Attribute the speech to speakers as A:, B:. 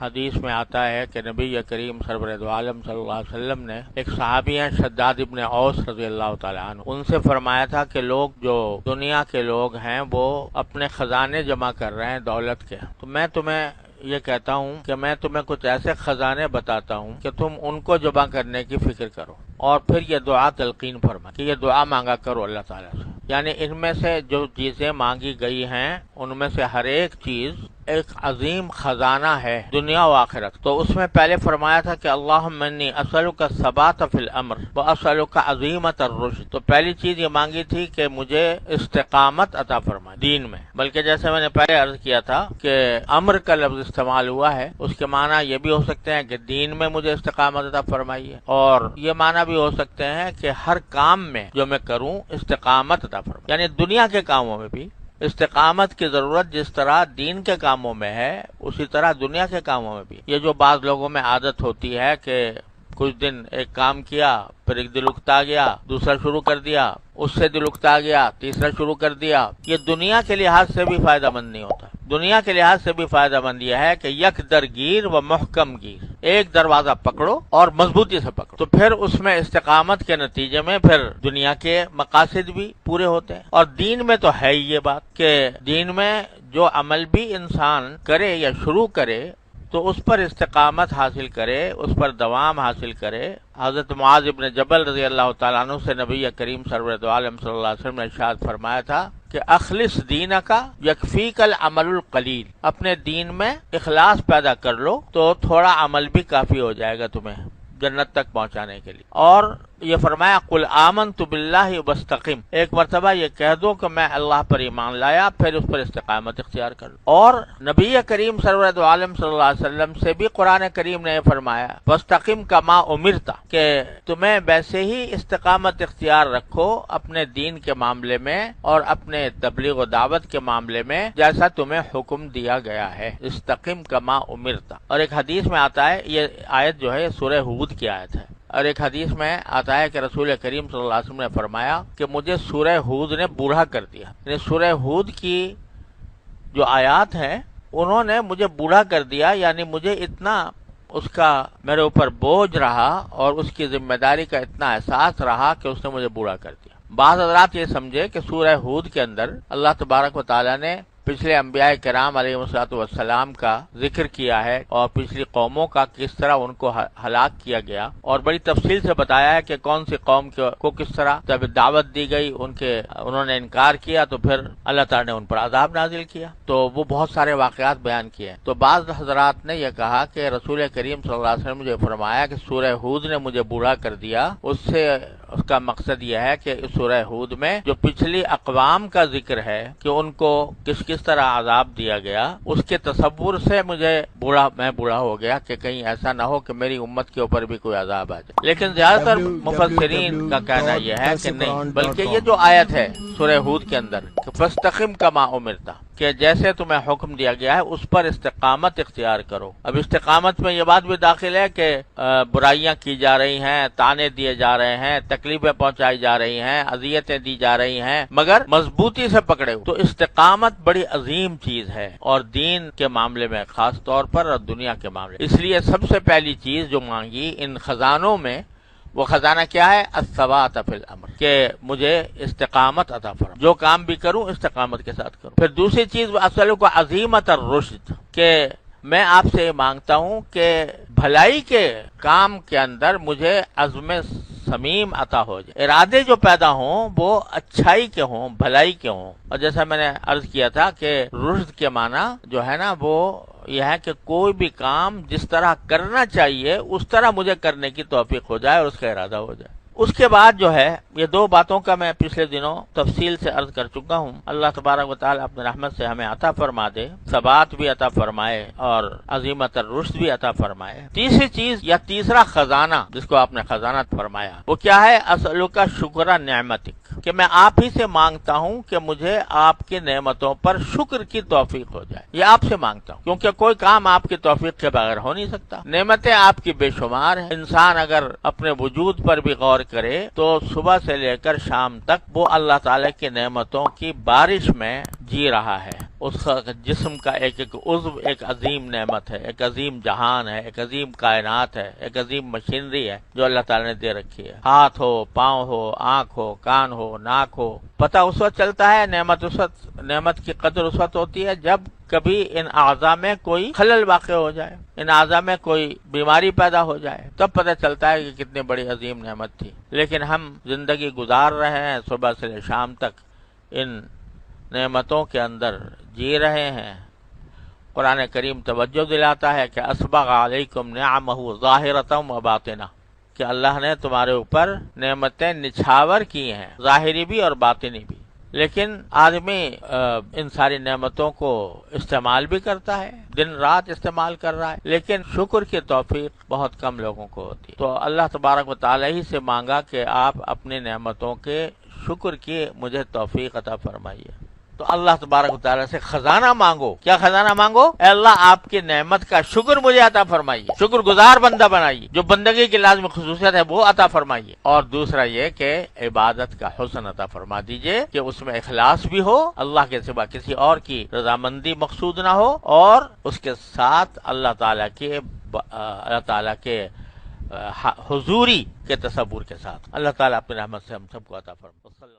A: حدیث میں آتا ہے کہ نبی کریم سرور دو عالم صلی اللہ علیہ وسلم نے ایک صحابی ہیں شداد ابن اوس رضی اللہ تعالیٰ عنہ، ان سے فرمایا تھا کہ لوگ جو دنیا کے لوگ ہیں وہ اپنے خزانے جمع کر رہے ہیں دولت کے، تو میں تمہیں یہ کہتا ہوں کہ میں تمہیں کچھ ایسے خزانے بتاتا ہوں کہ تم ان کو جمع کرنے کی فکر کرو اور پھر یہ دعا تلقین فرما کہ یہ دعا مانگا کرو اللہ تعالیٰ سے، یعنی ان میں سے جو چیزیں مانگی گئی ہیں ان میں سے ہر ایک چیز ایک عظیم خزانہ ہے دنیا و آخرت۔ تو اس میں پہلے فرمایا تھا کہ اللہم انی اسألک الثبات فی الامر واسألک عظیمت الرشد، تو پہلی چیز یہ مانگی تھی کہ مجھے استقامت عطا فرمائے دین میں، بلکہ جیسے میں نے پہلے عرض کیا تھا کہ امر کا لفظ استعمال ہوا ہے، اس کے معنی یہ بھی ہو سکتے ہیں کہ دین میں مجھے استقامت عطا فرمائیے، اور یہ معنی بھی ہو سکتے ہیں کہ ہر کام میں جو میں کروں استقامت عطا فرمائے، یعنی دنیا کے کاموں میں بھی استقامت کی ضرورت جس طرح دین کے کاموں میں ہے اسی طرح دنیا کے کاموں میں بھی۔ یہ جو بعض لوگوں میں عادت ہوتی ہے کہ کچھ دن ایک کام کیا، پھر ایک دل اکتا گیا، دوسرا شروع کر دیا، اس سے دل اکتا گیا، تیسرا شروع کر دیا، یہ دنیا کے لحاظ سے بھی فائدہ مند نہیں ہوتا۔ دنیا کے لحاظ سے بھی فائدہ مند یہ ہے کہ یک درگیر و محکم گیر، ایک دروازہ پکڑو اور مضبوطی سے پکڑو، تو پھر اس میں استقامت کے نتیجے میں پھر دنیا کے مقاصد بھی پورے ہوتے ہیں۔ اور دین میں تو ہے ہی یہ بات کہ دین میں جو عمل بھی انسان کرے یا شروع کرے تو اس پر استقامت حاصل کرے، اس پر دوام حاصل کرے۔ حضرت معاذ ابن جبل رضی اللہ تعالیٰ عنہ سے نبی کریم سرور دو عالم صلی اللہ علیہ وسلم نے ارشاد فرمایا تھا کہ اخلص دینک یکفیک العمل القلیل، اپنے دین میں اخلاص پیدا کر لو تو تھوڑا عمل بھی کافی ہو جائے گا تمہیں جنت تک پہنچانے کے لیے۔ اور یہ فرمایا قل آمنت باللہ واستقم، ایک مرتبہ یہ کہہ دو کہ میں اللہ پر ایمان لایا، پھر اس پر استقامت اختیار کر لو۔ اور نبی کریم سرور دو عالم صلی اللہ علیہ وسلم سے بھی قرآن کریم نے یہ فرمایا واستقم کما امرت، کہ تمہیں ویسے ہی استقامت اختیار رکھو اپنے دین کے معاملے میں اور اپنے تبلیغ و دعوت کے معاملے میں جیسا تمہیں حکم دیا گیا ہے، استقم کما امرت۔ اور ایک حدیث میں آتا ہے، یہ آیت جو ہے سورہ ہود کی آیت ہے، اور ایک حدیث میں آتا ہے کہ رسول کریم صلی اللہ علیہ وسلم نے فرمایا کہ مجھے سورہ ہود نے بوڑھا کر دیا، یعنی سورہ ہود کی جو آیات ہیں انہوں نے مجھے بوڑھا کر دیا، یعنی مجھے اتنا اس کا میرے اوپر بوجھ رہا اور اس کی ذمہ داری کا اتنا احساس رہا کہ اس نے مجھے بوڑھا کر دیا۔ بعض حضرات یہ سمجھے کہ سورہ ہود کے اندر اللہ تبارک و تعالیٰ نے پچھلے انبیاء کرام علیہ والسلام کا ذکر کیا ہے اور پچھلی قوموں کا کس طرح ان کو ہلاک کیا گیا، اور بڑی تفصیل سے بتایا ہے کہ کون سی قوم کو کس طرح جب دعوت دی گئی انہوں نے انکار کیا تو پھر اللہ تعالیٰ نے ان پر عذاب نازل کیا، تو وہ بہت سارے واقعات بیان کیے ہیں۔ تو بعض حضرات نے یہ کہا کہ رسول کریم صلی اللہ علیہ وسلم نے مجھے فرمایا کہ سورہ ہود نے مجھے بوڑھا کر دیا، اس کا مقصد یہ ہے کہ اس سورہ ہود میں جو پچھلی اقوام کا ذکر ہے کہ ان کو کس طرح عذاب دیا گیا، اس کے تصور سے میں بوڑھا ہو گیا کہ کہیں ایسا نہ ہو کہ میری امت کے اوپر بھی کوئی عذاب آ جائے۔ لیکن زیادہ تر مفسرین کا کہنا یہ ہے کہ نہیں، بلکہ یہ جو آیت ہے سورہ ہود کے اندر کہ فاستقم کما امرت، کہ جیسے تمہیں حکم دیا گیا ہے اس پر استقامت اختیار کرو۔ اب استقامت میں یہ بات بھی داخل ہے کہ برائیاں کی جا رہی ہیں، طعنے دیے جا رہے ہیں، تکلیفیں پہنچائی جا رہی ہیں، اذیتیں دی جا رہی ہیں، مگر مضبوطی سے پکڑے ہو۔ تو استقامت بڑی عظیم چیز ہے، اور دین کے معاملے میں خاص طور پر اور دنیا کے معاملے، اس لیے سب سے پہلی چیز جو مانگی ان خزانوں میں، وہ خزانہ کیا ہے؟ الثبات فی الامر، کہ مجھے استقامت عطا فرما، جو کام بھی کروں استقامت کے ساتھ کروں۔ پھر دوسری چیز اسألک عظیمت الرشد، کہ میں آپ سے یہ مانگتا ہوں کہ بھلائی کے کام کے اندر مجھے عزم صمیم عطا ہو جائے، ارادے جو پیدا ہوں وہ اچھائی کے ہوں، بھلائی کے ہوں۔ اور جیسا میں نے عرض کیا تھا کہ رشد کے معنی جو ہے نا وہ یہ ہے کہ کوئی بھی کام جس طرح کرنا چاہیے اس طرح مجھے کرنے کی توفیق ہو جائے اور اس کا ارادہ ہو جائے۔ اس کے بعد جو ہے یہ دو باتوں کا میں پچھلے دنوں تفصیل سے عرض کر چکا ہوں، اللہ تبارک و تعالیٰ اپنے رحمت سے ہمیں عطا فرما دے، ثبات بھی عطا فرمائے اور عظیمت الرشد بھی عطا فرمائے۔ تیسری چیز یا تیسرا خزانہ جس کو آپ نے خزانہ فرمایا وہ کیا ہے؟ اسألک شکر نعمتک، کہ میں آپ ہی سے مانگتا ہوں کہ مجھے آپ کی نعمتوں پر شکر کی توفیق ہو جائے، یہ آپ سے مانگتا ہوں، کیونکہ کوئی کام آپ کی توفیق کے بغیر ہو نہیں سکتا۔ نعمتیں آپ کی بے شمار ہیں، انسان اگر اپنے وجود پر بھی غور کرے تو صبح سے لے کر شام تک وہ اللہ تعالی کی نعمتوں کی بارش میں جی رہا ہے۔ اس کا جسم کا ایک ایک عضو ایک عظیم نعمت ہے، ایک عظیم جہان ہے، ایک عظیم کائنات ہے، ایک عظیم مشینری ہے جو اللہ تعالیٰ نے دے رکھی ہے۔ ہاتھ ہو، پاؤں ہو، آنکھ ہو، کان ہو، ناک ہو، پتہ اس وقت چلتا ہے نعمت کی قدر اس وقت ہوتی ہے جب کبھی ان اعضاء میں کوئی خلل واقع ہو جائے، ان اعضاء میں کوئی بیماری پیدا ہو جائے، تب پتہ چلتا ہے کہ کتنی بڑی عظیم نعمت تھی۔ لیکن ہم زندگی گزار رہے ہیں، صبح سے لے شام تک ان نعمتوں کے اندر جی رہے ہیں۔ قرآن کریم توجہ دلاتا ہے کہ اسبغ علیکم نعمہ ظاہرۃ و باطنہ، کہ اللہ نے تمہارے اوپر نعمتیں نچھاور کی ہیں، ظاہری بھی اور باطنی بھی۔ لیکن آدمی ان ساری نعمتوں کو استعمال بھی کرتا ہے، دن رات استعمال کر رہا ہے، لیکن شکر کی توفیق بہت کم لوگوں کو ہوتی ہے۔ تو اللہ تبارک و تعالی ہی سے مانگا کہ آپ اپنی نعمتوں کے شکر کی مجھے توفیق عطا فرمائیے۔ تو اللہ تبارک و تعالیٰ سے خزانہ مانگو۔ کیا خزانہ مانگو؟ اے اللہ آپ کی نعمت کا شکر مجھے عطا فرمائیے، شکر گزار بندہ بنائیے، جو بندگی کی لازمی خصوصیت ہے وہ عطا فرمائیے۔ اور دوسرا یہ کہ عبادت کا حسن عطا فرما دیجئے کہ اس میں اخلاص بھی ہو، اللہ کے سوا کسی اور کی رضامندی مقصود نہ ہو، اور اس کے ساتھ اللہ تعالیٰ کے حضوری کے تصور کے ساتھ۔ اللہ تعالیٰ اپنی رحمت سے ہم سب کو عطا فرمائے۔